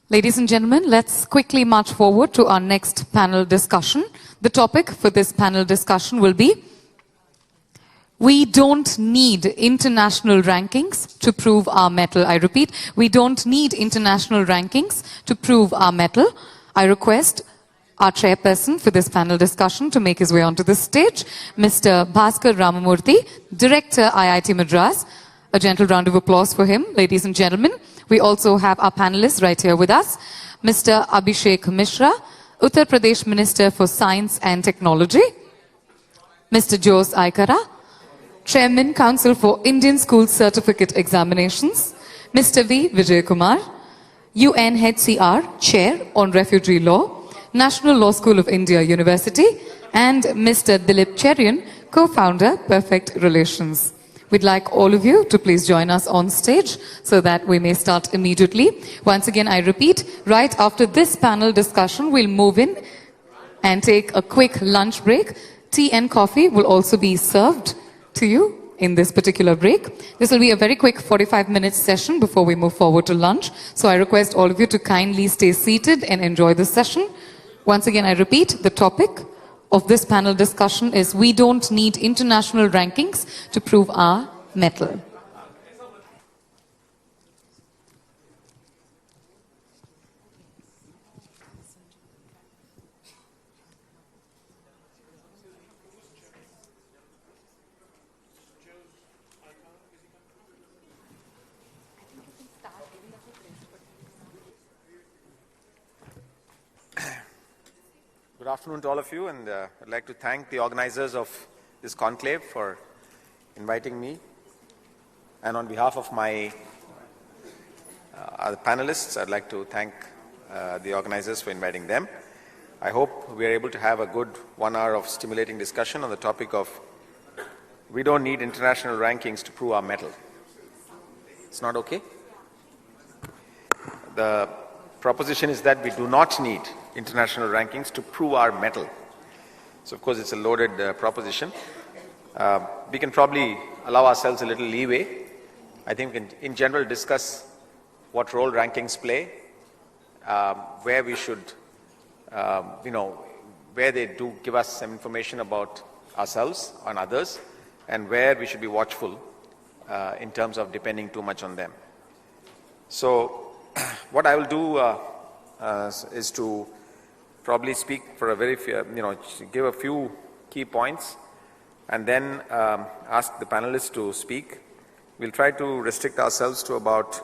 Ladies and gentlemen, let's quickly march forward to our next panel discussion. The topic for this panel discussion will be, we don't need international rankings to prove our mettle. I repeat, we don't need international rankings to prove our mettle. I request our chairperson for this panel discussion to make his way onto the stage, Mr. Bhaskar Ramamurthy, Director, IIT Madras. A gentle round of applause for him, ladies and gentlemen. We also have our panelists right here with us, Mr. Abhishek Mishra, Uttar Pradesh Minister for Science and Technology, Mr. Jose Aikara, Chairman, Council for Indian School Certificate Examinations, Mr. V. Vijay Kumar, UNHCR Chair on Refugee Law, National Law School of India University, and Mr. Dilip Cherian, Co-founder, Perfect Relations. We'd like all of you to please join us on stage so that we may start immediately. Once again, I repeat, right after this panel discussion, we'll move in and take a quick lunch break. Tea and coffee will also be served to you in this particular break. This will be a very quick 45-minute session before we move forward to lunch. So I request all of you to kindly stay seated and enjoy this session. Once again, I repeat, the topic of this panel discussion is, we don't need international rankings to prove our mettle. Good afternoon to all of you, and I'd like to thank the organizers of this conclave for inviting me. And on behalf of my other panelists, I'd like to thank the organizers for inviting them. I hope we are able to have a good 1 hour of stimulating discussion on the topic of, we don't need international rankings to prove our mettle. It's not okay? The proposition is that we do not need international rankings to prove our mettle. So of course it's a loaded proposition. We can probably allow ourselves a little leeway. I think we can in general discuss what role rankings play, where we should, where they do give us some information about ourselves and others, and where we should be watchful in terms of depending too much on them. So what I will do is to probably speak for a very few, give a few key points, and then ask the panelists to speak. We'll try to restrict ourselves to about,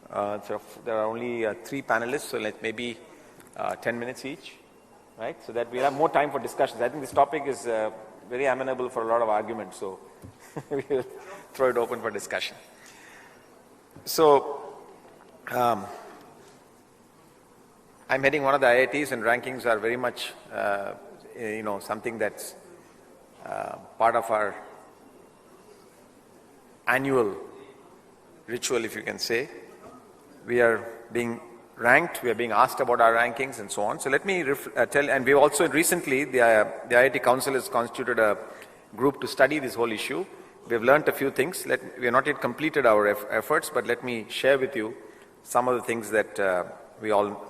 there are only 3 panelists, so maybe 10 minutes each, right? So that we'll have more time for discussions. I think this topic is very amenable for a lot of arguments, so we'll throw it open for discussion. So, I'm heading one of the IITs, and rankings are very much, something that's part of our annual ritual, if you can say. We are being ranked, we are being asked about our rankings and so on. So let me tell, and we've also recently, the IIT Council has constituted a group to study this whole issue. We've learned a few things. We have not yet completed our efforts, but let me share with you some of the things that we all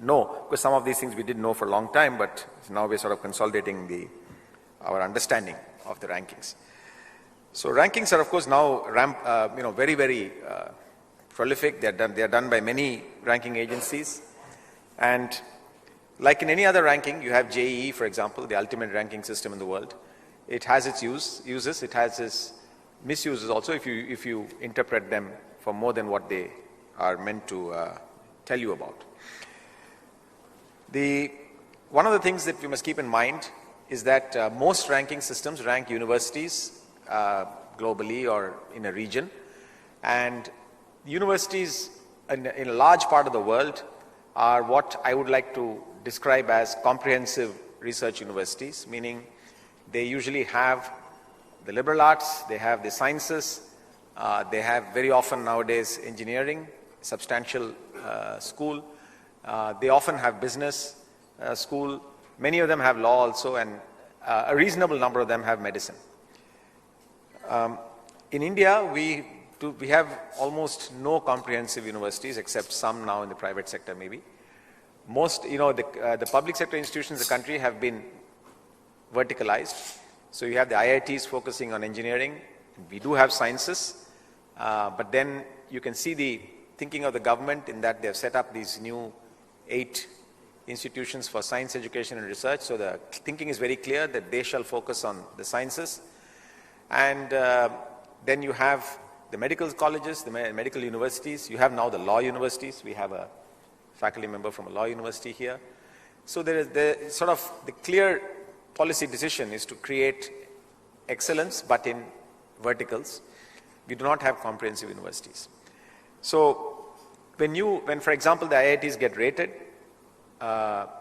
know, because some of these things we didn't know for a long time, but now we're sort of consolidating our understanding of the rankings. So rankings are, of course, now very, very prolific. They are done by many ranking agencies, and like in any other ranking, you have JEE, for example, the ultimate ranking system in the world. It has its uses, it has its misuses also if you interpret them for more than what they are meant to tell you about. One of the things that we must keep in mind is that most ranking systems rank universities globally or in a region, and universities in a large part of the world are what I would like to describe as comprehensive research universities, meaning they usually have the liberal arts, they have the sciences, they have very often nowadays engineering, substantial school. They often have business school. Many of them have law also, and a reasonable number of them have medicine. In India, we we have almost no comprehensive universities except some now in the private sector maybe. Most, the public sector institutions in the country have been verticalized. So you have the IITs focusing on engineering. We do have sciences, but then you can see the thinking of the government in that they have set up these new 8 institutions for science education and research. So the thinking is very clear that they shall focus on the sciences. And then you have the medical colleges, the medical universities. You have now the law universities. We have a faculty member from a law university here. So there is the clear policy decision is to create excellence, but in verticals. We do not have comprehensive universities. So when for example, the IITs get rated,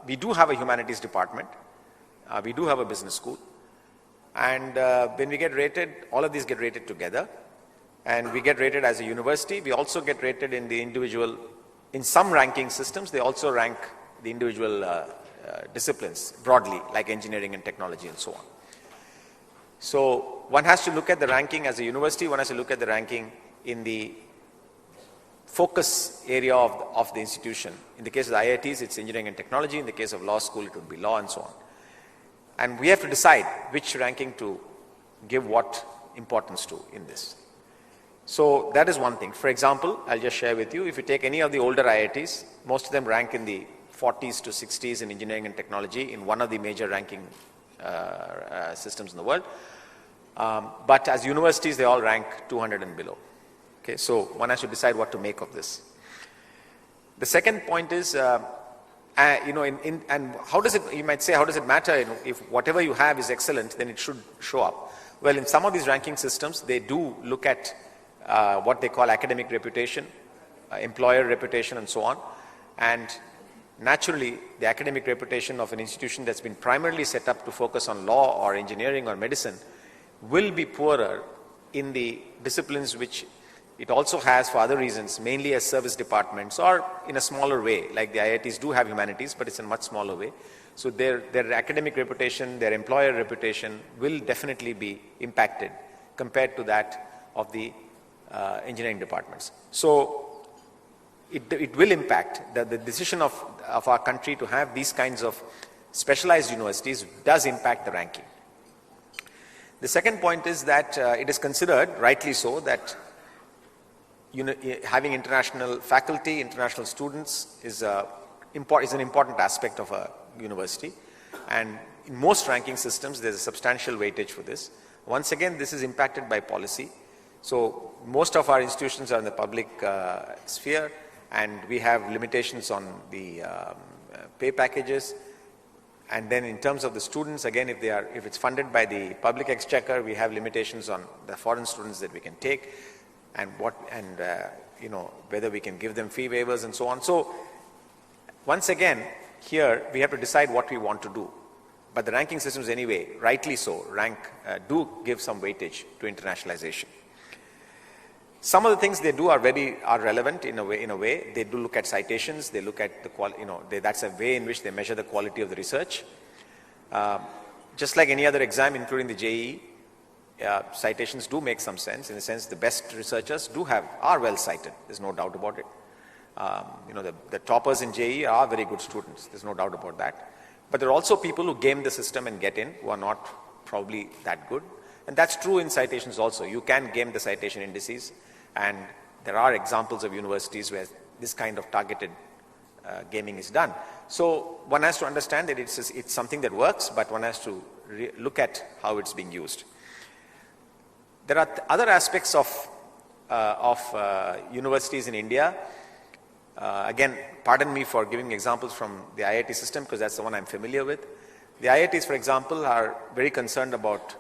we do have a humanities department. We do have a business school. And when we get rated, all of these get rated together. And we get rated as a university. We also get rated in the individual, in some ranking systems, they also rank the individual disciplines broadly, like engineering and technology and so on. So one has to look at the ranking as a university, one has to look at the ranking in the focus area of the institution. In the case of the IITs, it's engineering and technology. In the case of law school, it would be law and so on. And we have to decide which ranking to give what importance to in this. So that is one thing. For example, I'll just share with you, if you take any of the older IITs, most of them rank in the 40s to 60s in engineering and technology in one of the major ranking systems in the world. But as universities, they all rank 200 and below. Okay, so one has to decide what to make of this. The second point is, and how does it, you might say, how does it matter, if whatever you have is excellent, then it should show up. Well, in some of these ranking systems, they do look at what they call academic reputation, employer reputation and so on. And naturally, the academic reputation of an institution that's been primarily set up to focus on law or engineering or medicine will be poorer in the disciplines which it also has for other reasons, mainly as service departments or in a smaller way, like the IITs do have humanities, but it's in a much smaller way. So their academic reputation, their employer reputation will definitely be impacted compared to that of the engineering departments. So it will impact. The decision of our country to have these kinds of specialized universities does impact the ranking. The second point is that it is considered, rightly so, that having international faculty, international students is an important aspect of a university. And in most ranking systems, there's a substantial weightage for this. Once again, this is impacted by policy. So most of our institutions are in the public sphere, and we have limitations on the pay packages. And then in terms of the students, again, if it's funded by the public exchequer, we have limitations on the foreign students that we can take, and whether we can give them fee waivers and so on. So once again, here we have to decide what we want to do. But the ranking systems anyway, rightly so, do give some weightage to internationalization. Some of the things they do are relevant in a way. They do look at citations. They look at the quality. That's a way in which they measure the quality of the research. Just like any other exam, including the JEE, citations do make some sense. In a sense, the best researchers are well cited. There's no doubt about it. The toppers in JEE are very good students. There's no doubt about that. But there are also people who game the system and get in who are not probably that good. And that's true in citations also. You can game the citation indices. And there are examples of universities where this kind of targeted gaming is done. So one has to understand that it's something that works, but one has to look at how it's being used. There are other aspects of universities in India. Again, pardon me for giving examples from the IIT system, because that's the one I'm familiar with. The IITs, for example, are very concerned about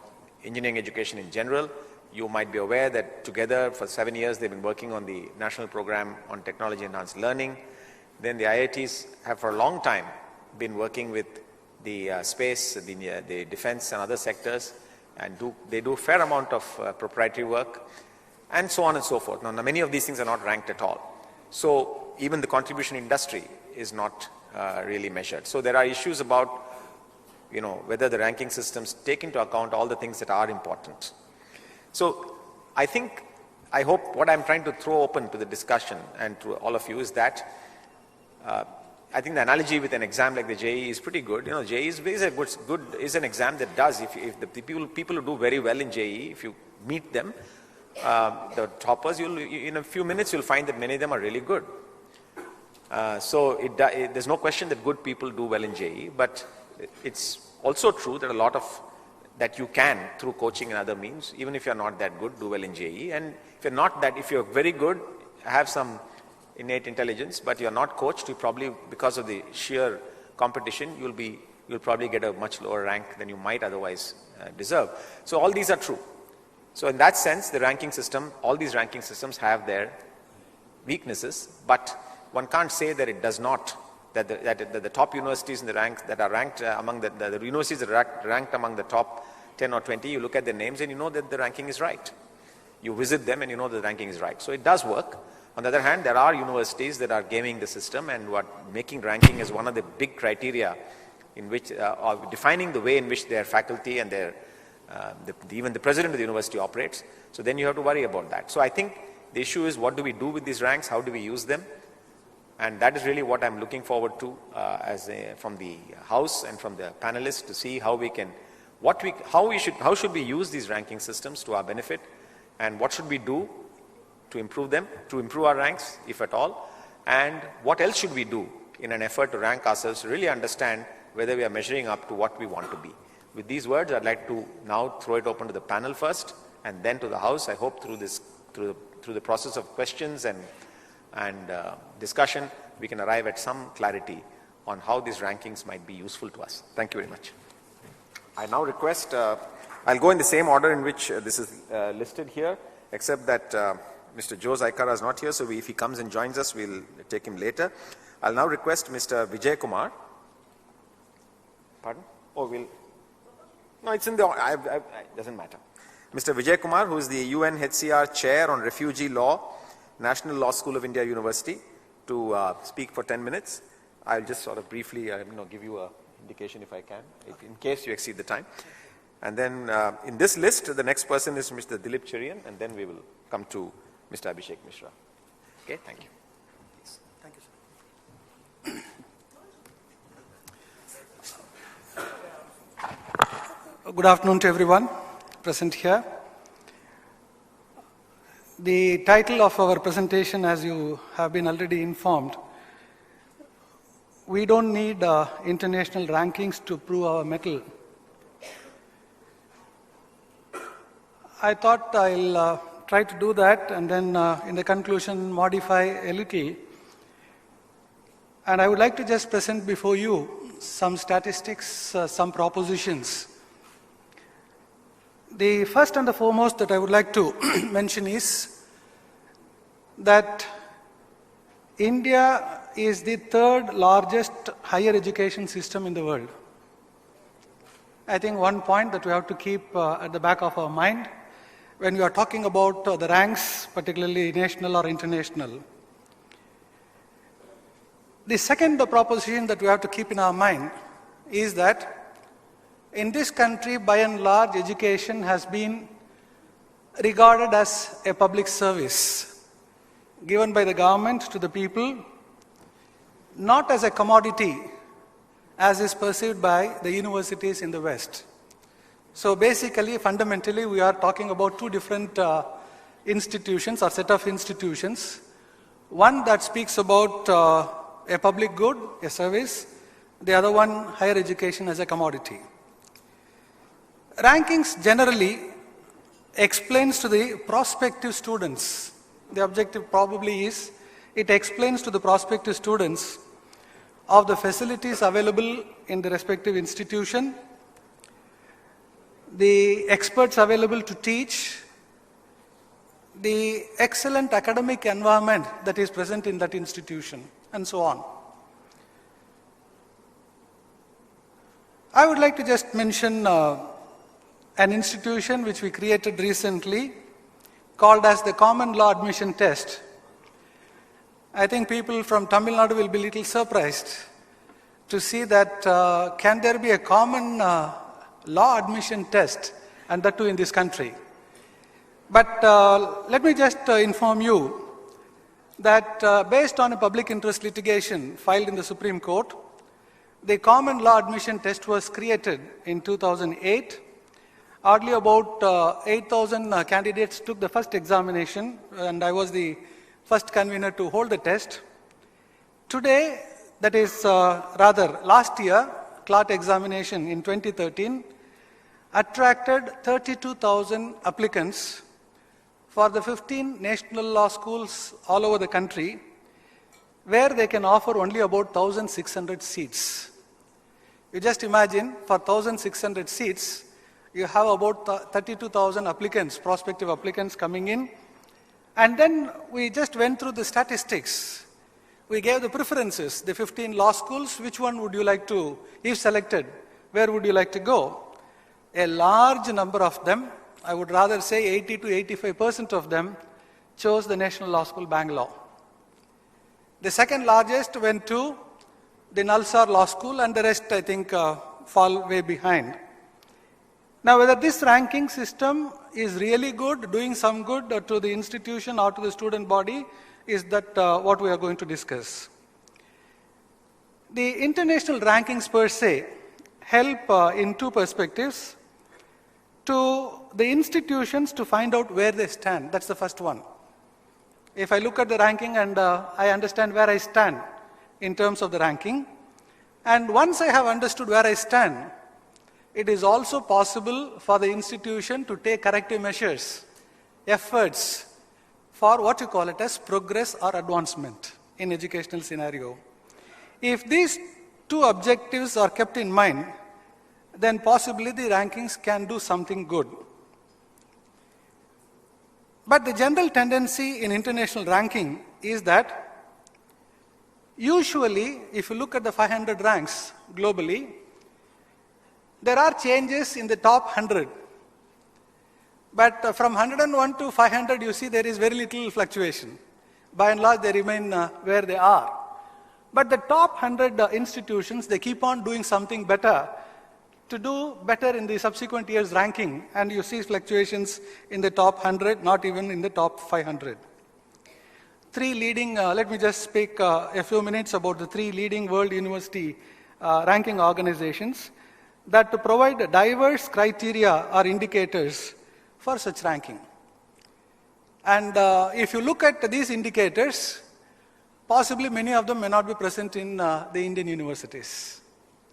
engineering education in general. You might be aware that together for 7 years they've been working on the National Program on Technology Enhanced Learning. Then the IITs have for a long time been working with the space, the defense and other sectors, and they do a fair amount of proprietary work, and so on and so forth. Now, many of these things are not ranked at all. So even the contribution industry is not really measured. So there are issues about whether the ranking systems take into account all the things that are important. So I think I hope what I'm trying to throw open to the discussion and to all of you is that I think the analogy with an exam like the JEE is pretty good. You know, JEE is an exam that does, if the people who do very well in JEE, if you meet them, the toppers, in a few minutes you'll find that many of them are really good. So there's no question that good people do well in JEE, but it's also true that a lot of that you can, through coaching and other means, even if you're not that good, do well in JEE. And if you're very good, have some innate intelligence, but you're not coached, you probably, because of the sheer competition, you'll probably get a much lower rank than you might otherwise deserve. So all these are true. So in that sense, the ranking system, all these ranking systems have their weaknesses, but one can't say that it does not, that the top universities in the rank that are ranked among the universities that are ranked among the top 10 or 20, you look at their names and you know that the ranking is right. You visit them and you know the ranking is right. So it does work. On the other hand, there are universities that are gaming the system and making ranking as one of the big criteria in which, defining the way in which their faculty and even the president of the university operates. So then you have to worry about that. So I think the issue is, what do we do with these ranks? How do we use them? And that is really what I'm looking forward to from the House and from the panelists, to see how should we use these ranking systems to our benefit, and what should we do to improve them, to improve our ranks, if at all, and what else should we do in an effort to rank ourselves, to really understand whether we are measuring up to what we want to be. With these words, I'd like to now throw it open to the panel first, and then to the House. I hope through the process of questions and discussion, we can arrive at some clarity on how these rankings might be useful to us. Thank you very much. I now request, I'll go in the same order in which this is listed here, except that Mr. Joe Zaikara is not here, so if he comes and joins us, we'll take him later. I'll now request Mr. Vijay Kumar. Pardon? No, it's in the, doesn't matter. Mr. Vijay Kumar, who is the UNHCR Chair on Refugee Law, National Law School of India University, to speak for 10 minutes. I'll just sort of briefly give you an indication if I can, in case you exceed the time. And then in this list, the next person is Mr. Dilip Cherian, and then we will come to Mr. Abhishek Mishra. Okay, thank you. Please. Thank you, sir. Good afternoon to everyone present here. The title of our presentation, as you have been already informed, we don't need international rankings to prove our mettle. I thought I'll try to do that, and then in the conclusion modify a little. And I would like to just present before you some statistics, some propositions. The first and the foremost that I would like to mention is that India is the third largest higher education system in the world. I think one point that we have to keep at the back of our mind when we are talking about the ranks, particularly national or international. The second proposition that we have to keep in our mind is that in this country, by and large, education has been regarded as a public service given by the government to the people, not as a commodity as is perceived by the universities in the West. So basically, fundamentally, we are talking about two different institutions or set of institutions. One that speaks about a public good, a service. The other one, higher education as a commodity. Rankings generally explains to the prospective students. The objective probably is, it explains to the prospective students of the facilities available in the respective institution, the experts available to teach, the excellent academic environment that is present in that institution, and so on. I would like to just mention an institution which we created recently called as the Common Law Admission Test. I think people from Tamil Nadu will be a little surprised to see that can there be a common law admission test, and that too in this country. But let me just inform you that based on a public interest litigation filed in the Supreme Court, the common law admission test was created in 2008. Hardly about 8,000 candidates took the first examination, and I was the first convener to hold the test. Today, that is last year, CLAT examination in 2013 attracted 32,000 applicants for the 15 national law schools all over the country, where they can offer only about 1,600 seats. You just imagine, for 1,600 seats, you have about 32,000 applicants, prospective applicants coming in. And then we just went through the statistics. We gave the preferences, the 15 law schools, which one would you like to, if selected, where would you like to go? A large number of them, I would rather say 80 to 85% of them, chose the National Law School, Bangalore. The second largest went to the Nalsar Law School, and the rest, I think, fall way behind. Now, whether this ranking system is really good, doing some good to the institution or to the student body, is that what we are going to discuss. The international rankings per se help in two perspectives. To the institutions to find out where they stand. That's the first one. If I look at the ranking and I understand where I stand in terms of the ranking, and once I have understood where I stand, it is also possible for the institution to take corrective measures, efforts for what you call it as progress or advancement in educational scenario. If these two objectives are kept in mind, then possibly the rankings can do something good. But the general tendency in international ranking is that usually, if you look at the 500 ranks globally, there are changes in the top 100. But from 101 to 500, you see there is very little fluctuation. By and large, they remain where they are. But the top 100 institutions, they keep on doing something better to do better in the subsequent year's ranking, and you see fluctuations in the top 100, not even in the top 500. Three leading, let me just speak a few minutes about the three leading world university ranking organizations that provide diverse criteria or indicators for such ranking. And if you look at these indicators, possibly many of them may not be present in the Indian universities,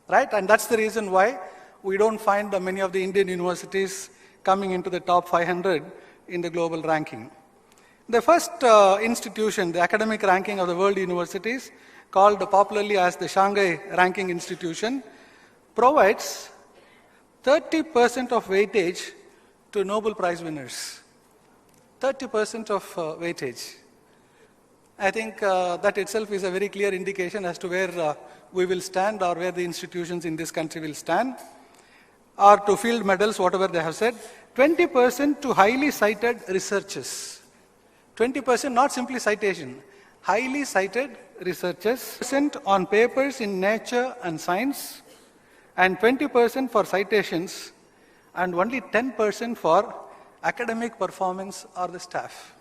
right? And that's the reason why we don't find many of the Indian universities coming into the top 500 in the global ranking. The first institution, the academic ranking of the world universities, called popularly as the Shanghai Ranking Institution, provides 30% of weightage to Nobel Prize winners. 30% of weightage. I think that itself is a very clear indication as to where we will stand or where the institutions in this country will stand. Or to field medals, whatever they have said. 20% to highly cited researches. 20% not simply citation, highly cited researches. Percent on papers in nature and science, and 20% for citations, and only 10% for academic performance or the staff.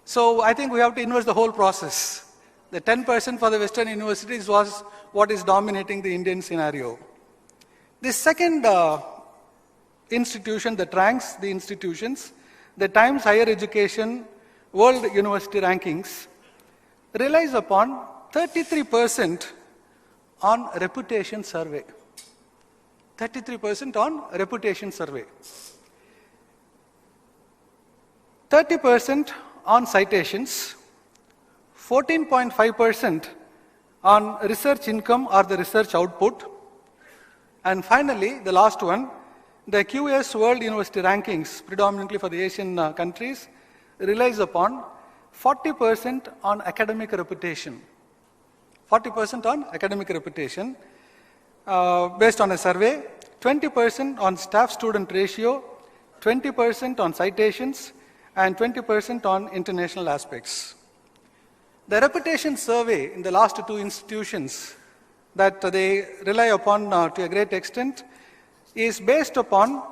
So I think we have to inverse the whole process. The 10% for the Western universities was what is dominating the Indian scenario. The second institution that ranks the institutions, the Times Higher Education World University Rankings, relies upon 33% on reputation survey. 33% on reputation survey. 30% on citations, 14.5% on research income or the research output, and finally, the last one, the QS World University Rankings, predominantly for the Asian countries, relies upon 40% on academic reputation. 40% on academic reputation based on a survey, 20% on staff-student ratio, 20% on citations, and 20% on international aspects. The reputation survey in the last two institutions that they rely upon to a great extent is based upon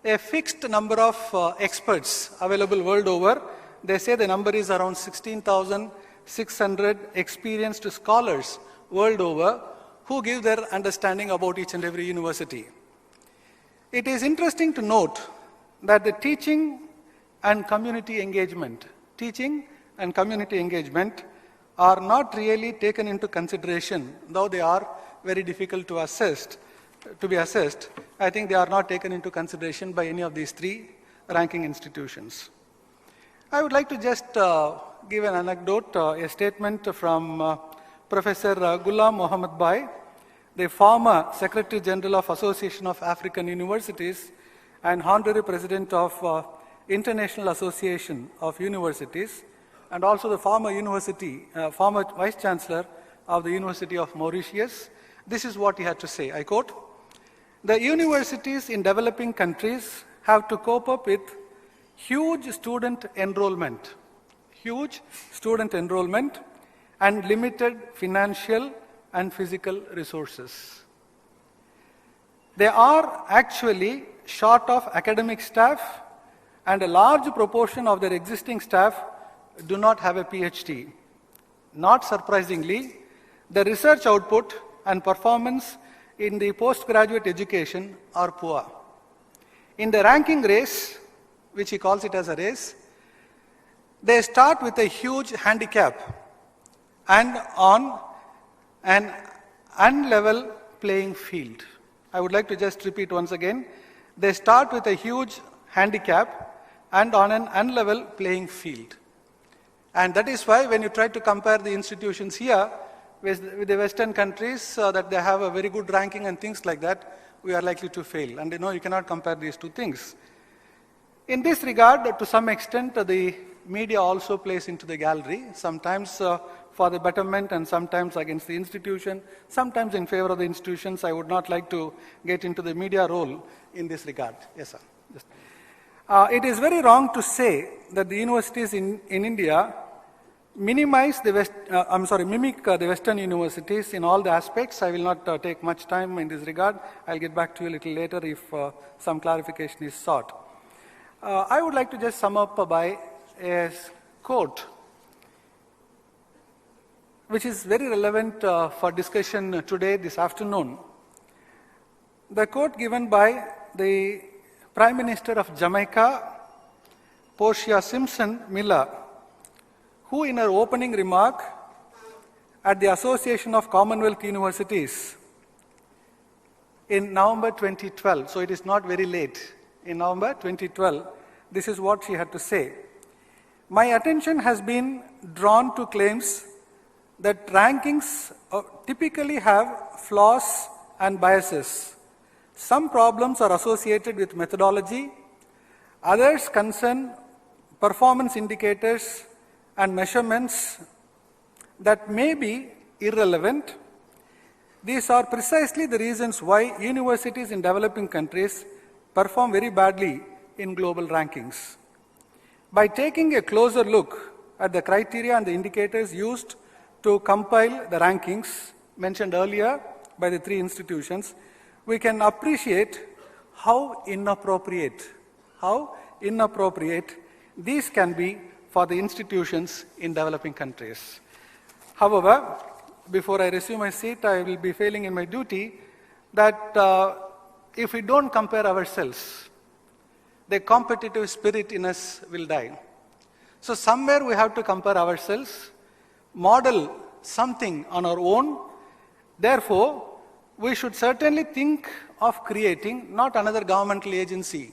a fixed number of experts available world over. They say the number is around 16,600 experienced scholars world over who give their understanding about each and every university. It is interesting to note that the teaching and community engagement are not really taken into consideration, though they are very difficult to be assessed. I think they are not taken into consideration by any of these three ranking institutions. I would like to just give an anecdote, a statement from Professor Ghulam Mohammed Bhai, the former Secretary General of Association of African Universities and Honorary President of International Association of Universities, and also the former Vice Chancellor of the University of Mauritius. This is what he had to say, I quote, "The universities in developing countries have to cope up with huge student enrollment and limited financial and physical resources. They are actually short of academic staff, and a large proportion of their existing staff do not have a PhD. Not surprisingly, the research output and performance in the postgraduate education are poor. In the ranking race, which he calls it as a race, they start with a huge handicap and on an unlevel playing field." I would like to just repeat once again. They start with a huge handicap and on an unlevel playing field. And that is why when you try to compare the institutions here with the Western countries, that they have a very good ranking and things like that, we are likely to fail. And you cannot compare these two things. In this regard, to some extent, the media also plays into the gallery, sometimes for the betterment and sometimes against the institution, sometimes in favor of the institutions. I would not like to get into the media role in this regard. Yes, sir. It is very wrong to say that the universities in India mimic the Western universities in all the aspects. I will not take much time in this regard. I'll get back to you a little later if some clarification is sought. I would like to just sum up by a quote which is very relevant for discussion today, this afternoon. The quote given by the Prime Minister of Jamaica, Portia Simpson Miller, who in her opening remark at the Association of Commonwealth Universities in November 2012, so it is not very late, in November 2012, this is what she had to say. "My attention has been drawn to claims that rankings typically have flaws and biases. Some problems are associated with methodology, others concern performance indicators and measurements that may be irrelevant. These are precisely the reasons why universities in developing countries perform very badly in global rankings. By taking a closer look at the criteria and the indicators used to compile the rankings mentioned earlier by the three institutions, we can appreciate how inappropriate these can be for the institutions in developing countries. However, before I resume my seat, I will be failing in my duty that if we don't compare ourselves, the competitive spirit in us will die. So somewhere we have to compare ourselves, model something on our own. Therefore, we should certainly think of creating not another governmental agency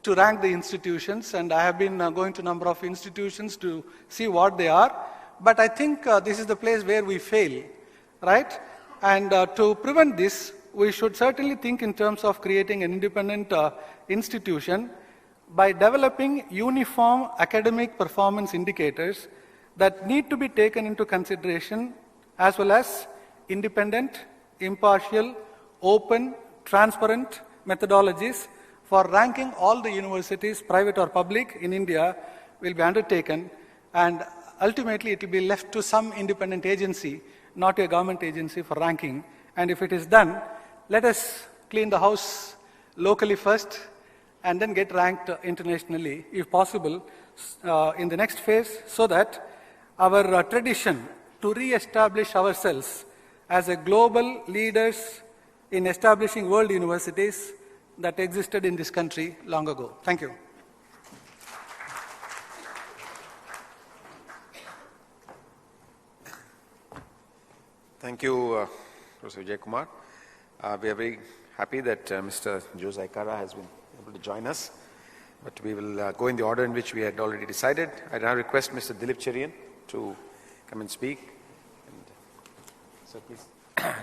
to rank the institutions, and I have been going to a number of institutions to see what they are, but I think this is the place where we fail, right? And to prevent this, we should certainly think in terms of creating an independent institution by developing uniform academic performance indicators that need to be taken into consideration, as well as independent, impartial, open, transparent methodologies for ranking all the universities, private or public, in India will be undertaken, and ultimately it will be left to some independent agency, not a government agency, for ranking. And if it is done, let us clean the house locally first and then get ranked internationally, if possible, in the next phase, so that our tradition to re-establish ourselves as a global leaders in establishing world universities that existed in this country long ago. Thank you. Thank you, Professor Vijay Kumar. We are very happy that Mr. Jose Aikara has been able to join us, but we will go in the order in which we had already decided. I now request Mr. Dilip Cherian to come and speak. And so please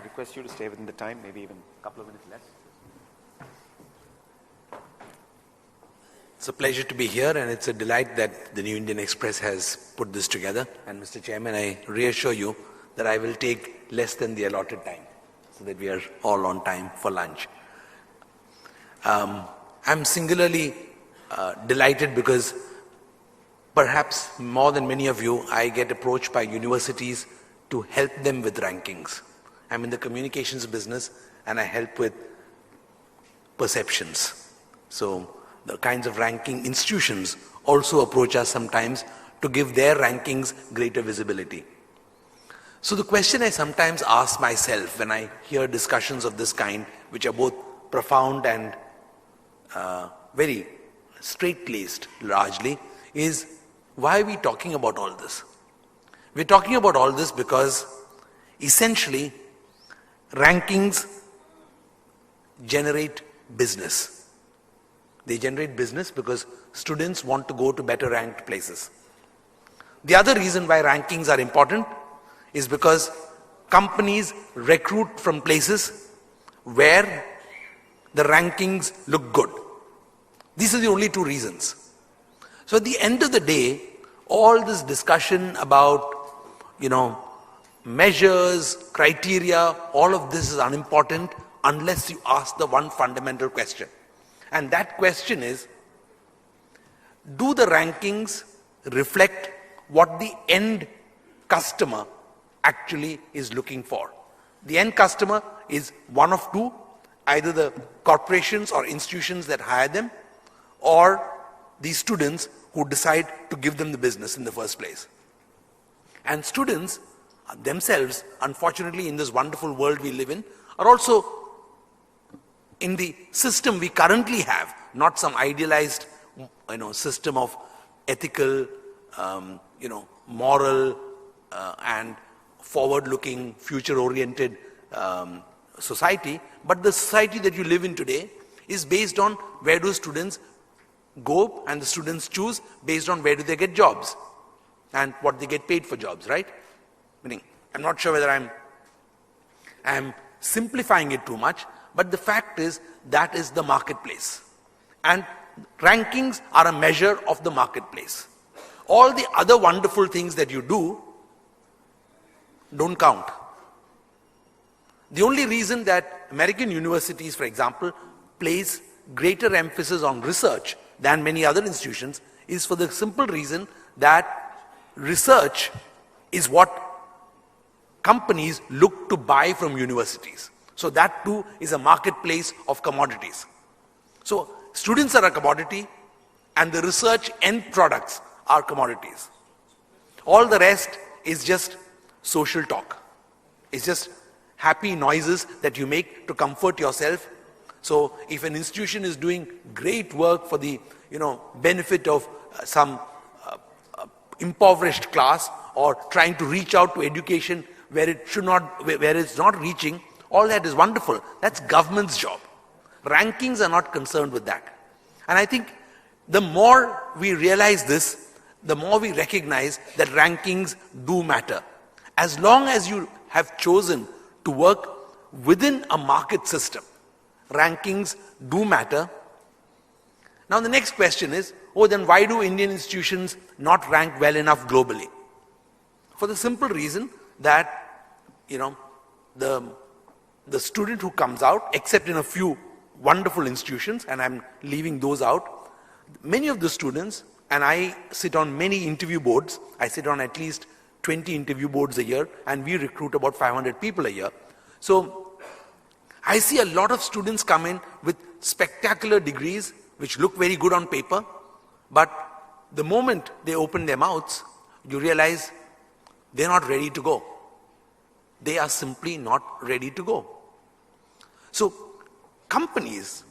request you to stay within the time, maybe even a couple of minutes less. It's a pleasure to be here, and it's a delight that the New Indian Express has put this together. And Mr. Chairman, I reassure you that I will take less than the allotted time, so that we are all on time for lunch. I'm singularly delighted because perhaps more than many of you, I get approached by universities to help them with rankings. I'm in the communications business and I help with perceptions. So the kinds of ranking institutions also approach us sometimes to give their rankings greater visibility. So the question I sometimes ask myself when I hear discussions of this kind, which are both profound and very straight-laced largely, is why are we talking about all this? We're talking about all this because essentially rankings generate business. They generate business because students want to go to better ranked places. The other reason why rankings are important is because companies recruit from places where the rankings look good. These are the only two reasons. So at the end of the day, all this discussion about, measures, criteria, all of this is unimportant unless you ask the one fundamental question. And that question is, do the rankings reflect what the end customer actually is looking for? The end customer is one of two, either the corporations or institutions that hire them, or the students who decide to give them the business in the first place. And students themselves, unfortunately, in this wonderful world we live in, are also in the system we currently have, not some idealized, system of ethical, moral, and forward-looking, future-oriented society, but the society that you live in today is based on where do students go, and the students choose based on where do they get jobs and what they get paid for jobs, right? Meaning, I'm not sure whether I'm simplifying it too much, but the fact is that is the marketplace. And rankings are a measure of the marketplace. All the other wonderful things that you do don't count. The only reason that American universities, for example, place greater emphasis on research than many other institutions is for the simple reason that research is what companies look to buy from universities. So that too is a marketplace of commodities. So students are a commodity and the research end products are commodities. All the rest is just social talk. It's just happy noises that you make to comfort yourself. So if an institution is doing great work for the benefit of some impoverished class, or trying to reach out to education where it's not reaching, all that is wonderful. That's government's job. Rankings are not concerned with that. And I think the more we realize this, the more we recognize that rankings do matter. As long as you have chosen to work within a market system, rankings do matter. Now the next question is, then why do Indian institutions not rank well enough globally? For the simple reason that, the student who comes out, except in a few wonderful institutions, and I'm leaving those out, many of the students, and I sit on many interview boards, I sit on at least 20 interview boards a year, and we recruit about 500 people a year. So I see a lot of students come in with spectacular degrees, which look very good on paper, but the moment they open their mouths, you realize they're not ready to go. They are simply not ready to go. So companies,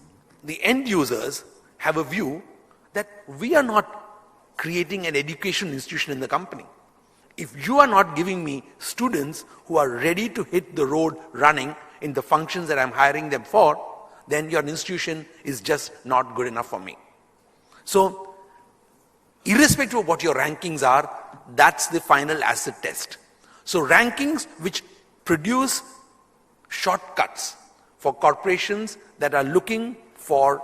the end users, have a view that we are not creating an education institution in the company. If you are not giving me students who are ready to hit the road running in the functions that I'm hiring them for, then your institution is just not good enough for me. So, irrespective of what your rankings are, that's the final acid test. So rankings which produce shortcuts for corporations that are looking for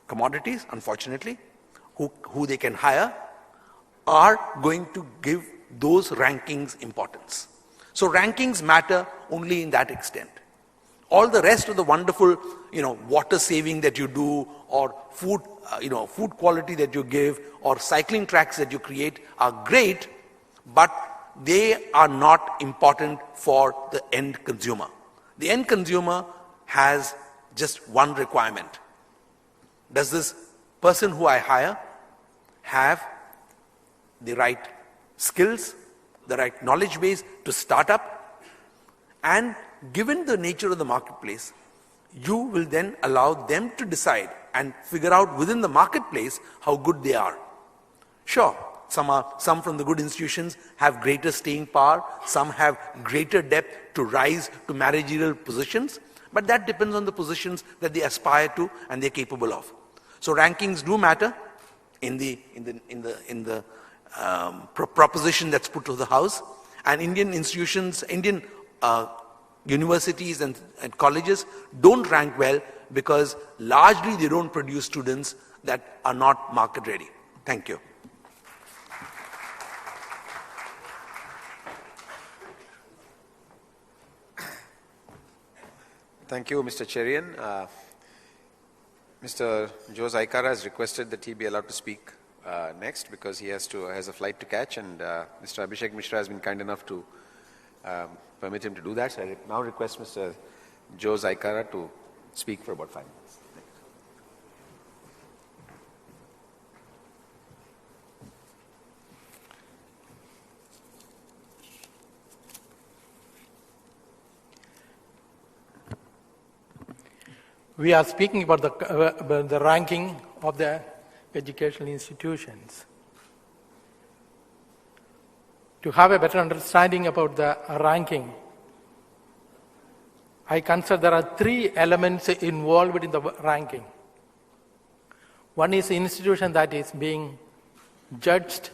commodities, unfortunately, who they can hire, are going to give those rankings importance. So rankings matter only in that extent. All the rest of the wonderful, water saving that you do, or food, food quality that you give, or cycling tracks that you create are great, but they are not important for the end consumer. The end consumer has just one requirement. Does this person who I hire have the right skills, the right knowledge base to start up? And given the nature of the marketplace, you will then allow them to decide and figure out within the marketplace how good they are. Sure, some from the good institutions have greater staying power, some have greater depth to rise to managerial positions, but that depends on the positions that they aspire to and they're capable of. So rankings do matter in the proposition that's put to the House, and Indian institutions, Indian universities and colleges don't rank well because largely they don't produce students that are not market ready. Thank you. Thank you, Mr. Cherian. Mr. Jose Aikara has requested that he be allowed to speak next because he has a flight to catch, and Mr. Abhishek Mishra has been kind enough to permit him to do that. So I now request Mr. Jose Aikara to speak for about 5 minutes. We are speaking about the ranking of the educational institutions. To have a better understanding about the ranking, I consider there are 3 elements involved in the ranking. One is the institution that is being judged.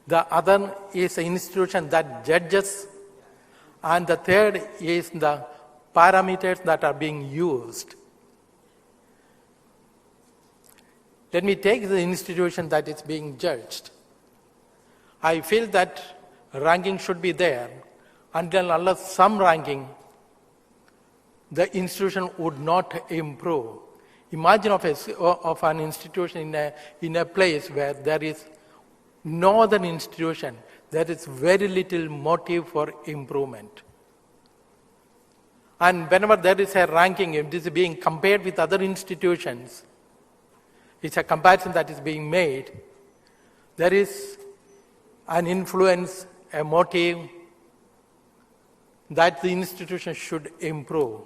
The other is the institution that judges. And the third is the parameters that are being used. Let me take the institution that is being judged. I feel that ranking should be there until unless some ranking, the institution would not improve. Imagine of an institution in a place where there is no other institution, there is very little motive for improvement. And whenever there is a ranking, it is being compared with other institutions, it's a comparison that is being made. There is an influence, a motive that the institution should improve.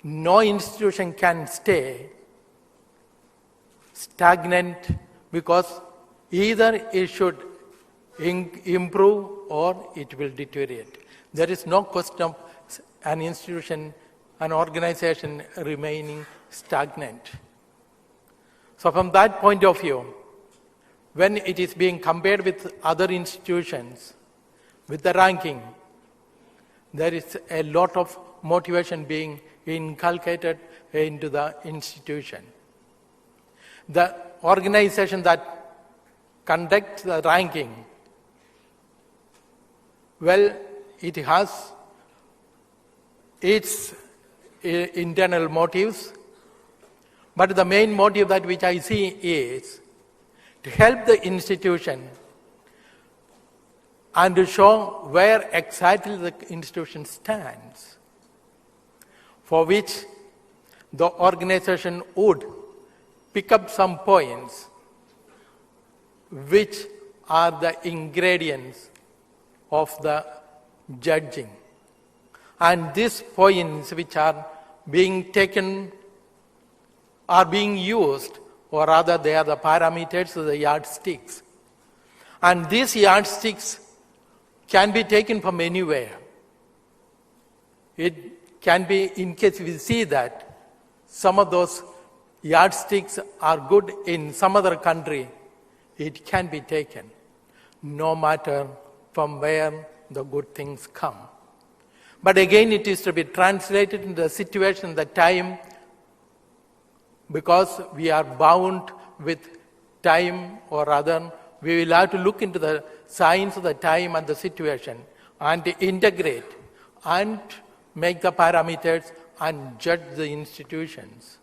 No institution can stay stagnant because either it should improve or it will deteriorate. There is no question of an institution, an organization remaining stagnant. So from that point of view, when it is being compared with other institutions, with the ranking, there is a lot of motivation being inculcated into the institution. The organization that conducts the ranking, well, it has its internal motives, but the main motive that which I see is to help the institution and to show where exactly the institution stands, for which the organization would pick up some points which are the ingredients of the judging. And these points which are being taken are being used, or rather they are the parameters, the yardsticks. And these yardsticks can be taken from anywhere. It can be, in case we see that some of those yardsticks are good in some other country, it can be taken, no matter from where the good things come. But again, it is to be translated into the situation, the time, because we are bound with time, or rather, we will have to look into the signs of the time and the situation and integrate and make the parameters and judge the institutions.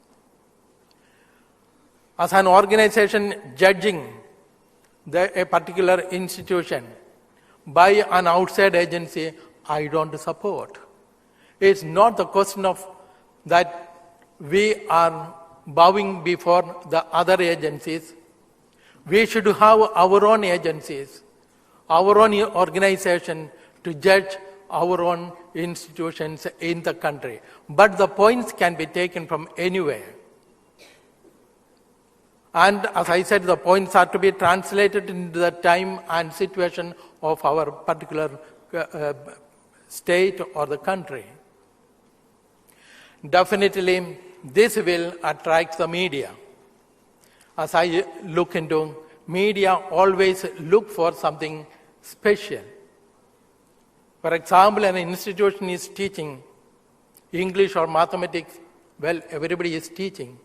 As an organization judging a particular institution by an outside agency, I don't support. It's not the question of that we are bowing before the other agencies. We should have our own agencies, our own organization to judge our own institutions in the country. But the points can be taken from anywhere. And as I said, the points are to be translated into the time and situation of our particular state or the country. Definitely, this will attract the media. As I look into media, always look for something special. For example, an institution is teaching English or mathematics, well, everybody is teaching.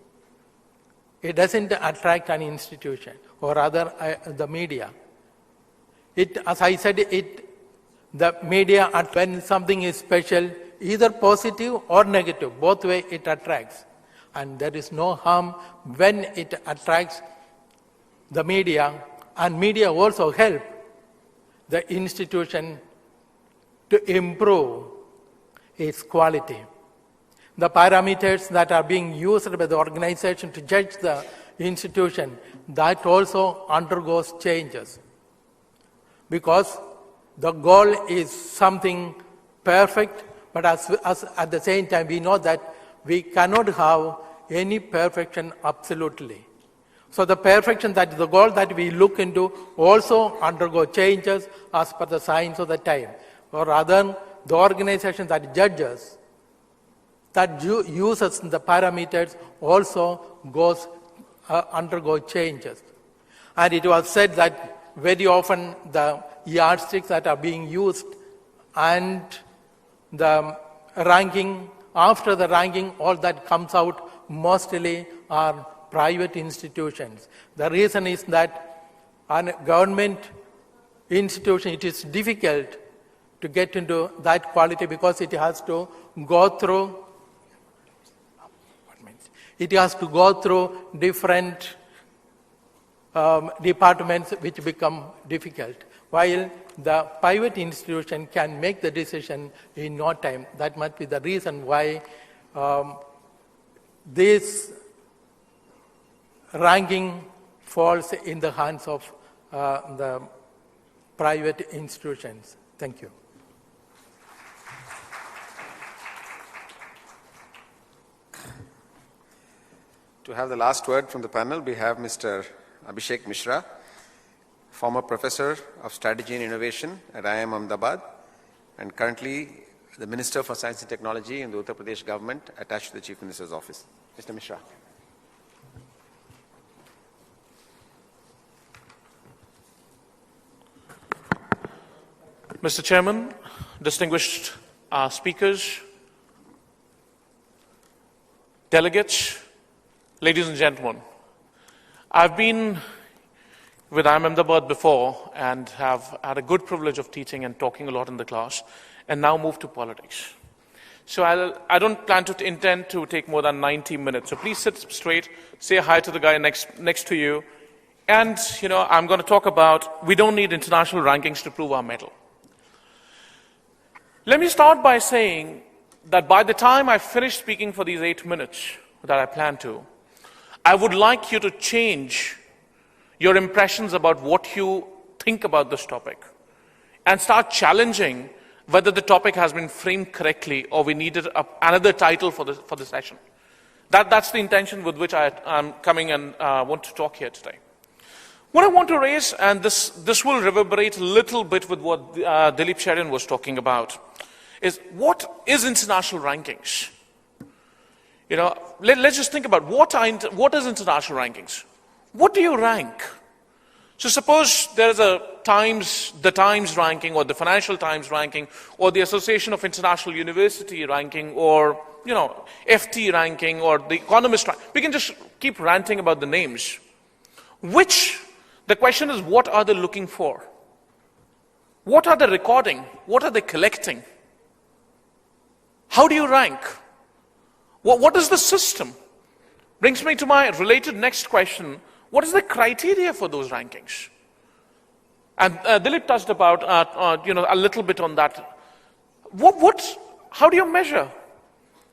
It doesn't attract an institution or rather the media. As I said, the media, when something is special, either positive or negative, both ways it attracts. And there is no harm when it attracts the media, and media also help the institution to improve its quality. The parameters that are being used by the organization to judge the institution, that also undergoes changes. Because the goal is something perfect, but as at the same time we know that we cannot have any perfection absolutely. So the perfection, that is the goal that we look into, also undergo changes as per the signs of the time. Or rather, the organization that judges, that uses the parameters, also undergo changes. And it was said that very often the yardsticks that are being used and the ranking, after the ranking, all that comes out mostly are private institutions. The reason is that on a government institution, it is difficult to get into that quality because it has to go through different departments which become difficult. While the private institution can make the decision in no time. That must be the reason why this ranking falls in the hands of the private institutions. Thank you. To have the last word from the panel, we have Mr. Abhishek Mishra, former professor of strategy and innovation at IIM Ahmedabad, and currently the Minister for Science and Technology in the Uttar Pradesh government, attached to the Chief Minister's office. Mr. Mishra. Mr. Chairman, distinguished speakers, delegates, ladies and gentlemen, I've been with IIM Ahmedabad before and have had a good privilege of teaching and talking a lot in the class, and now moved to politics. So I don't intend to take more than 90 minutes. So please sit straight, say hi to the guy next to you, and I'm going to talk about we don't need international rankings to prove our mettle. Let me start by saying that by the time I finish speaking for these 8 minutes, that I plan to, I would like you to change your impressions about what you think about this topic and start challenging whether the topic has been framed correctly or we needed another title for the session. That's the intention with which I'm coming and want to talk here today. What I want to raise, and this will reverberate a little bit with what Dilip Cherian was talking about, is what is international rankings? You know, let's just think about what is international rankings? What do you rank? So suppose there is the Times ranking, or the Financial Times ranking, or the Association of International University ranking, or FT ranking, or the Economist ranking. We can just keep ranting about the names. The question is, what are they looking for? What are they recording? What are they collecting? How do you rank? What is the system? Brings me to my related next question. What is the criteria for those rankings? And Dilip touched about, a little bit on that. How do you measure?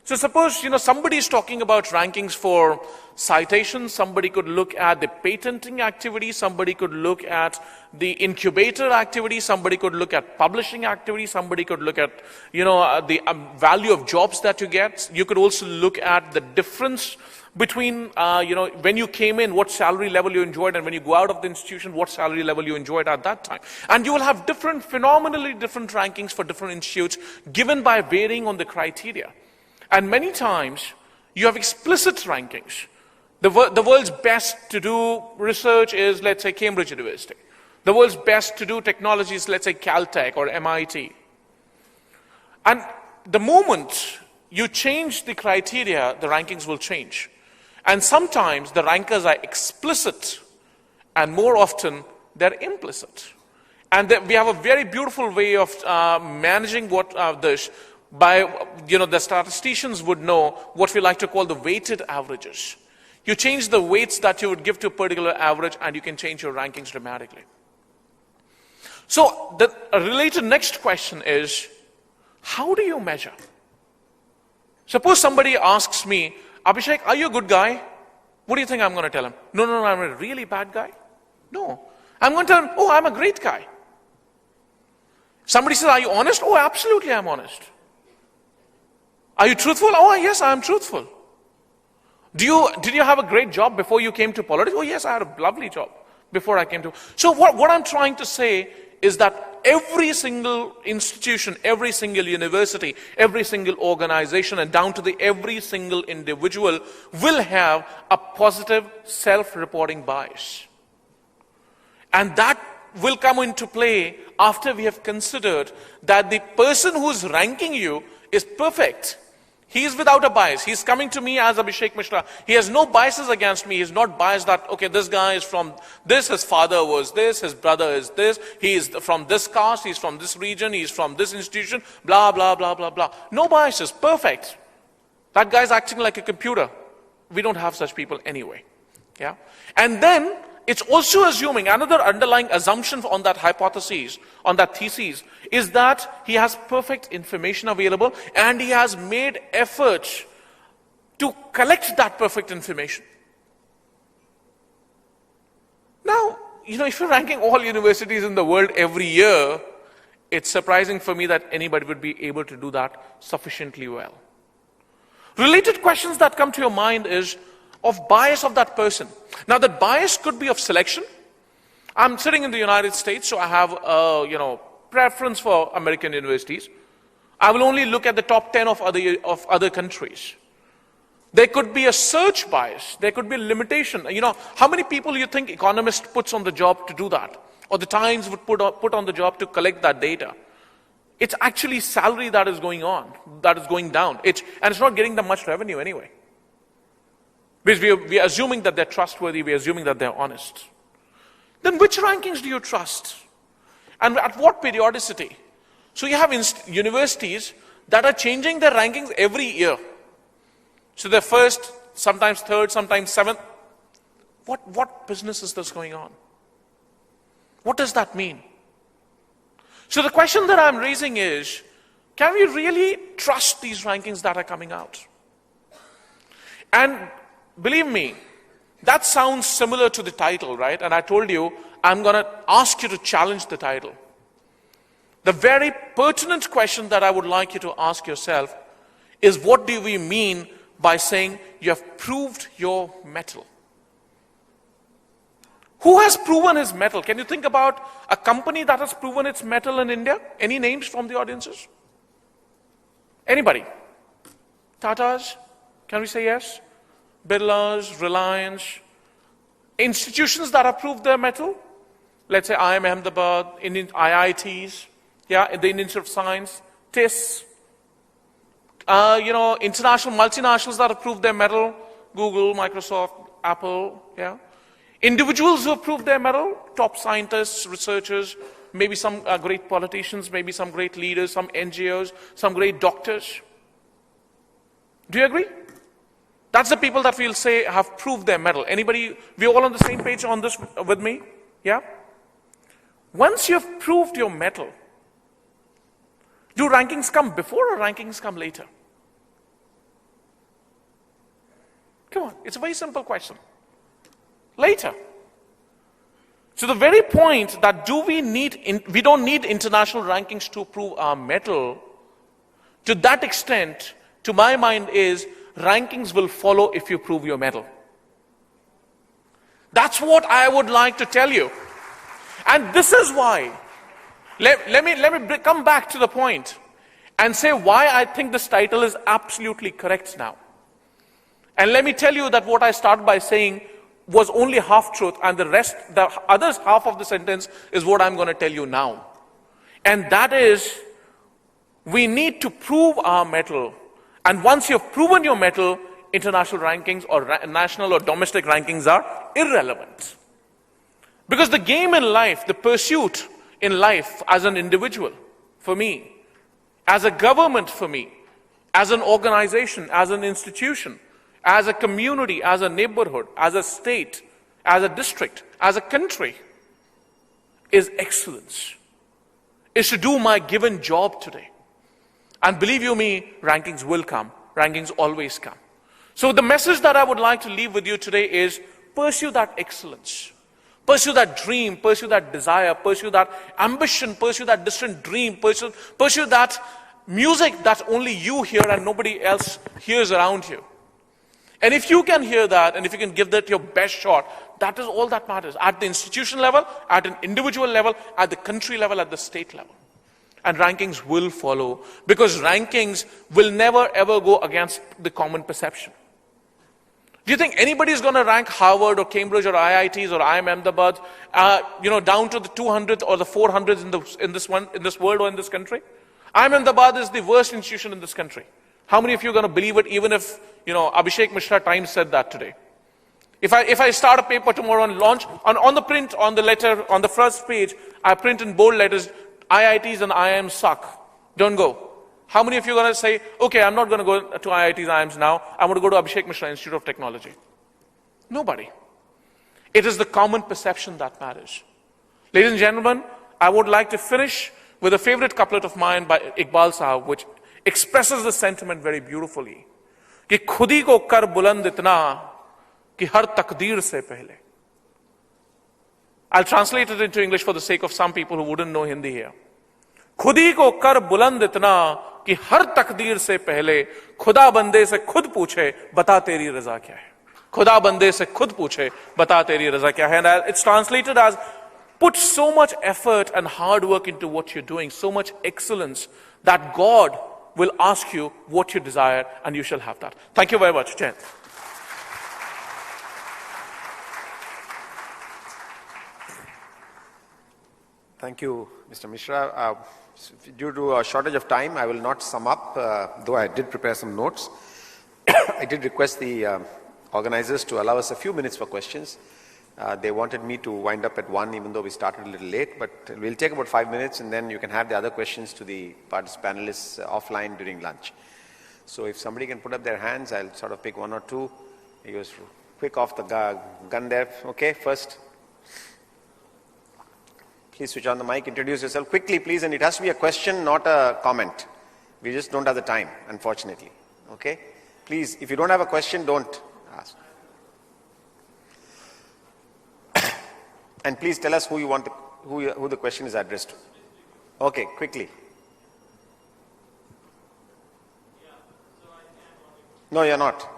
So suppose, somebody is talking about rankings for citations, somebody could look at the patenting activity, somebody could look at the incubator activity, somebody could look at publishing activity, somebody could look at, the value of jobs that you get. You could also look at the difference between, when you came in, what salary level you enjoyed, and when you go out of the institution, what salary level you enjoyed at that time. And you will have phenomenally different rankings for different institutes given by varying on the criteria. And many times, you have explicit rankings. The world's best to do research is, let's say, Cambridge University. The world's best to do technology is, let's say, Caltech or MIT. And the moment you change the criteria, the rankings will change. And sometimes the rankers are explicit, and more often they're implicit. And we have a very beautiful way of managing this. The statisticians would know what we like to call the weighted averages. You change the weights that you would give to a particular average, and you can change your rankings dramatically. So the related next question is, how do you measure? Suppose somebody asks me, Abhishek, are you a good guy? What do you think I'm going to tell him? No, I'm a really bad guy. No. I'm going to tell him, oh, I'm a great guy. Somebody says, are you honest? Oh, absolutely, I'm honest. Are you truthful? Oh, yes, I'm truthful. Did you have a great job before you came to politics? Oh, yes, I had a lovely job before I came to. So what I'm trying to say is that every single institution, every single university, every single organization, and down to every single individual will have a positive self-reporting bias. And that will come into play after we have considered that the person who's ranking you is perfect. He is without a bias. He's coming to me as Abhishek Mishra. He has no biases against me. He's not biased that, okay, this guy is from this, his father was this, his brother is this, he is from this caste, he's from this region, he's from this institution, blah, blah, blah, blah, blah. No biases, perfect. That guy's acting like a computer. We don't have such people anyway. Yeah. And then it's also assuming, another underlying assumption on that hypothesis, on that thesis, is that he has perfect information available and he has made efforts to collect that perfect information. Now, if you're ranking all universities in the world every year, it's surprising for me that anybody would be able to do that sufficiently well. Related questions that come to your mind is of bias of that person. Now, that bias could be of selection. I'm sitting in the United States, so I have a preference for American universities. I will only look at the top 10 of other countries. There could be a search bias. There could be a limitation. How many people do you think Economist puts on the job to do that? Or the Times would put on the job to collect that data? It's actually salary that is going on, that is going down. And it's not getting them much revenue anyway. Because we are assuming that they're trustworthy, we are assuming that they're honest. Then which rankings do you trust? And at what periodicity? So you have universities that are changing their rankings every year. So they're first, sometimes third, sometimes seventh. What business is this going on? What does that mean? So the question that I'm raising is, can we really trust these rankings that are coming out? And believe me, that sounds similar to the title, right? And I told you, I'm going to ask you to challenge the title. The very pertinent question that I would like you to ask yourself is, what do we mean by saying you have proved your mettle? Who has proven his mettle? Can you think about a company that has proven its mettle in India? Any names from the audiences? Anybody? Tatas? Can we say yes? Birlas, Reliance? Institutions that have proved their mettle? Let's say IIM Ahmedabad, Indian IITs, the Indian Institute of Science, TIS, international multinationals that have proved their mettle, Google, Microsoft, Apple, Individuals who have proved their mettle, top scientists, researchers, maybe some great politicians, maybe some great leaders, some NGOs, some great doctors. Do you agree? That's the people that we'll say have proved their mettle. Anybody, we all on the same page on this with me? Yeah? Once you've proved your mettle, do rankings come before or rankings come later? Come on, it's a very simple question. Later. So the very point that we don't need international rankings to prove our mettle, to that extent, to my mind, is rankings will follow if you prove your mettle. That's what I would like to tell you. And this is why, let me come back to the point and say why I think this title is absolutely correct now. And let me tell you that what I started by saying was only half truth, and the other half of the sentence is what I'm going to tell you now. And that is, we need to prove our mettle. And once you've proven your mettle, international rankings or national or domestic rankings are irrelevant. Because the game in life, the pursuit in life as an individual, for me, as a government for me, as an organization, as an institution, as a community, as a neighborhood, as a state, as a district, as a country, is excellence. Is to do my given job today. And believe you me, rankings will come. Rankings always come. So the message that I would like to leave with you today is, pursue that excellence. Pursue that dream, pursue that desire, pursue that ambition, pursue that distant dream, pursue that music that only you hear and nobody else hears around you. And if you can hear that, and if you can give that your best shot, that is all that matters. At the institution level, at an individual level, at the country level, at the state level. And rankings will follow, because rankings will never ever go against the common perception. Do you think anybody is going to rank Harvard or Cambridge or IITs or IIM Ahmedabad, down to the 200th or the 400th in this world or in this country? IIM Ahmedabad is the worst institution in this country. How many of you are going to believe it, even if, Abhishek Mishra Times said that today? If I start a paper tomorrow and launch, on the print, on the letter, on the first page, I print in bold letters, IITs and IIMs suck. Don't go. How many of you are going to say, okay, I'm not going to go to IITs, IIMs now, I'm going to go to Abhishek Mishra Institute of Technology? Nobody. It is the common perception that matters. Ladies and gentlemen, I would like to finish with a favorite couplet of mine by Iqbal Sahab, which expresses the sentiment very beautifully. कि खुदी को कर बुलंद इतना कि हर तकदीर से पहले. I'll translate it into English for the sake of some people who wouldn't know Hindi here. खुदी को कर बुलंद इतना कि हर तकदीर से पहले खुदा बंदे से खुद पूछे बता तेरी रजा क्या है. खुदा बंदे से खुद पूछे बता तेरी रजा क्या है. And it's translated as, put so much effort and hard work into what you're doing, so much excellence, that God will ask you what you desire, and you shall have that. Thank you very much. Jai. Thank you, Mr. Mishra. Due to a shortage of time, I will not sum up, though I did prepare some notes. I did request the organizers to allow us a few minutes for questions. They wanted me to wind up at 1, even though we started a little late, but we'll take about 5 minutes, and then you can have the other questions to the panelists offline during lunch. So if somebody can put up their hands, I'll sort of pick one or two. He goes quick off the gun there. Okay, first. Please switch on the mic, introduce yourself quickly, please, and it has to be a question, not a comment. We just don't have the time, unfortunately. Okay? Please, if you don't have a question, don't ask. And please tell us who you want, who the question is addressed to. Okay, quickly. No, you're not.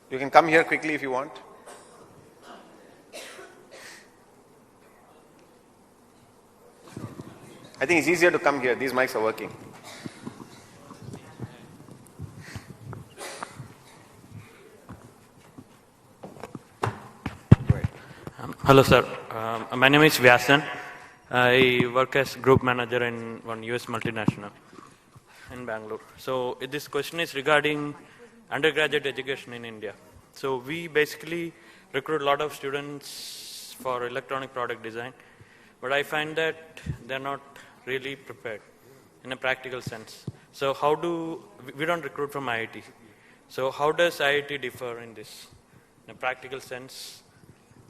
You can come here quickly if you want. I think it's easier to come here. These mics are working. Hello, sir. My name is Vyasan. I work as group manager in one US multinational in Bangalore. So this question is regarding undergraduate education in India. So we basically recruit a lot of students for electronic product design, but I find that they're not really prepared in a practical sense. So we don't recruit from IIT. So how does IIT differ in this, in a practical sense?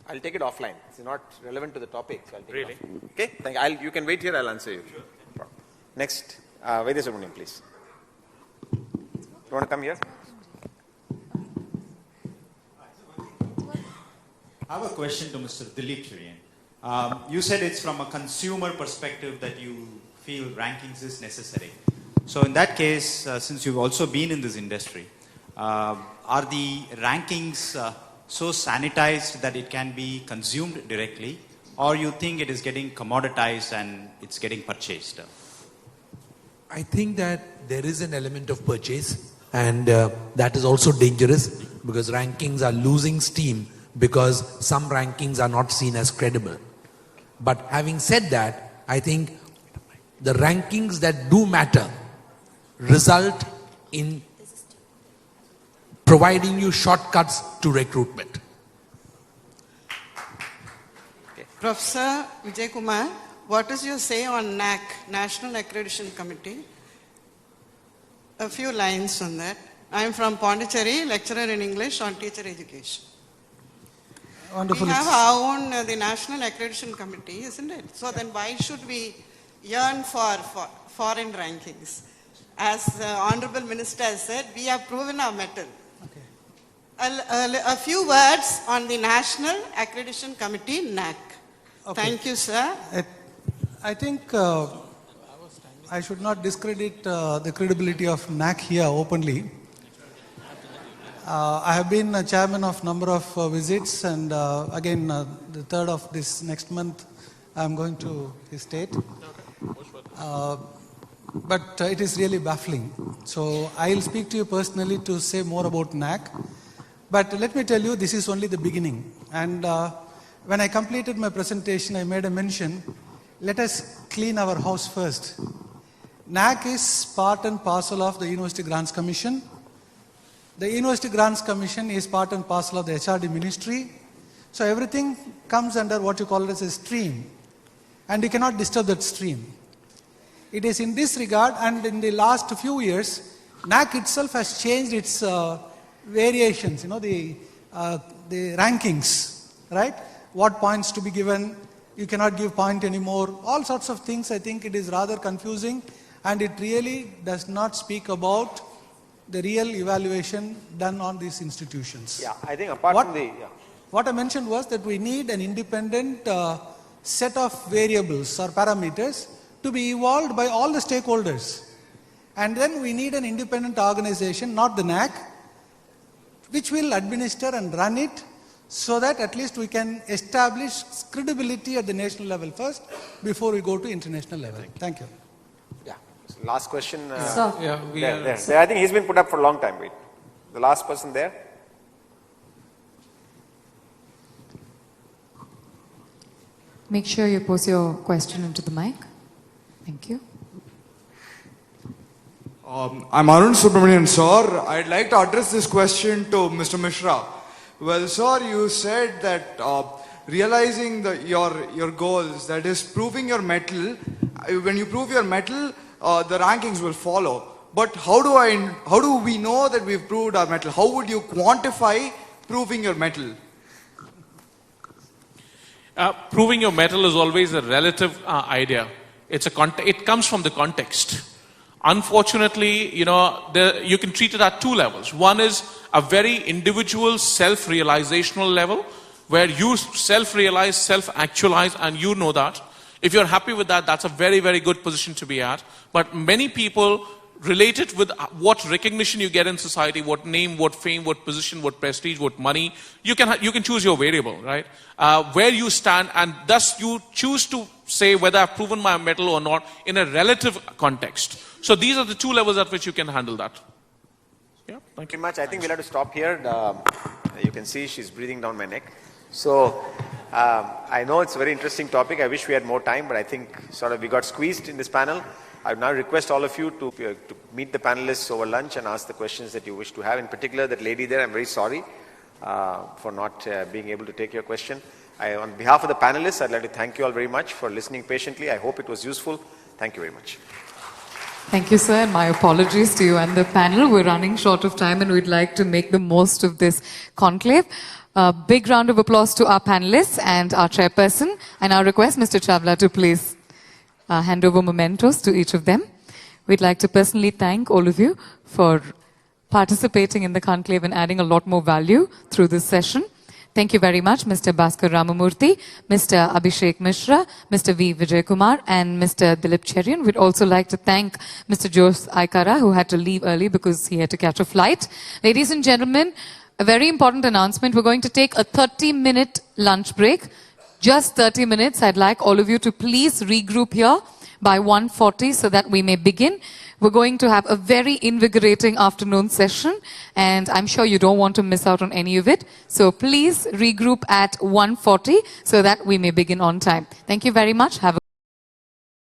I'll take it offline. It's not relevant to the topic. So I'll take Really? it offline. Okay? Thank you. You can wait here. I'll answer you. Sure. Next, Vaidya Subramanian, please. You want to come here? I have a question to Mr. Dilip Churian. You said it's from a consumer perspective that you feel rankings is necessary. So in that case, since you've also been in this industry, are the rankings so sanitized that it can be consumed directly, or you think it is getting commoditized and it's getting purchased? I think that there is an element of purchase, and that is also dangerous because rankings are losing steam because some rankings are not seen as credible. But having said that, I think the rankings that do matter result in providing you shortcuts to recruitment. Professor Vijay Kumar, what is your say on NAC, National Accreditation Committee? A few lines on that. I am from Pondicherry, lecturer in English on teacher education. Wonderful. We have our own, the National Accreditation Committee, isn't it? So then why should we yearn for foreign rankings? As the Honorable Minister has said, we have proven our mettle. A few words on the National Accreditation Committee, NAC. Okay. Thank you, sir. I think I should not discredit the credibility of NAC here openly. I have been a chairman of number of visits, and again, the 3rd of this next month, I am going to his state. But it is really baffling. So I will speak to you personally to say more about NAC. But let me tell you, this is only the beginning. And when I completed my presentation, I made a mention, let us clean our house first. NAC is part and parcel of the University Grants Commission. The University Grants Commission is part and parcel of the HRD Ministry. So everything comes under what you call as a stream. And you cannot disturb that stream. It is in this regard, and in the last few years, NAC itself has changed its variations, the rankings, right? What points to be given, you cannot give point anymore, all sorts of things. I think it is rather confusing, and it really does not speak about the real evaluation done on these institutions. Yeah, I think apart from the... Yeah. What I mentioned was that we need an independent set of variables or parameters to be evolved by all the stakeholders. And then we need an independent organization, not the NAC, which will administer and run it so that at least we can establish credibility at the national level first before we go to international level. Thank you. Yeah. So last question. Yeah, there. I think he's been put up for a long time. Wait. The last person there. Make sure you pose your question into the mic. Thank you. I'm Arun Subramanian, sir. I'd like to address this question to Mr. Mishra. Well, sir, you said that realizing your goals, that is proving your mettle, when you prove your mettle, the rankings will follow. But how do we know that we've proved our mettle? How would you quantify proving your mettle? Proving your mettle is always a relative idea. It comes from the context. Unfortunately, you can treat it at two levels. One is a very individual self-realizational level, where you self-realize, self-actualize, and you know that. If you're happy with that, that's a very, very good position to be at. But many people relate it with what recognition you get in society, what name, what fame, what position, what prestige, what money. You can choose your variable, right? Where you stand, and thus you choose to say whether I've proven my mettle or not in a relative context. So these are the two levels at which you can handle that. Yeah, thank you. Very much. I think we'll have to stop here. You can see she's breathing down my neck. So I know it's a very interesting topic. I wish we had more time, but I think we got squeezed in this panel. I would now request all of you to meet the panelists over lunch and ask the questions that you wish to have. In particular, that lady there, I'm very sorry for not being able to take your question. On behalf of the panelists, I'd like to thank you all very much for listening patiently. I hope it was useful. Thank you very much. Thank you, sir, and my apologies to you and the panel. We're running short of time and we'd like to make the most of this conclave. A big round of applause to our panelists and our chairperson. I now request Mr. Chawla to please hand over mementos to each of them. We'd like to personally thank all of you for participating in the conclave and adding a lot more value through this session. Thank you very much, Mr. Bhaskar Ramamurthy, Mr. Abhishek Mishra, Mr. V. Vijay Kumar, and Mr. Dilip Cherian. We'd also like to thank Mr. Jose Aikara, who had to leave early because he had to catch a flight. Ladies and gentlemen, a very important announcement. We're going to take a 30-minute lunch break. Just 30 minutes. I'd like all of you to please regroup here by 1:40 so that we may begin. We're going to have a very invigorating afternoon session, and I'm sure you don't want to miss out on any of it. So please regroup at 1:40 so that we may begin on time. Thank you very much. Have a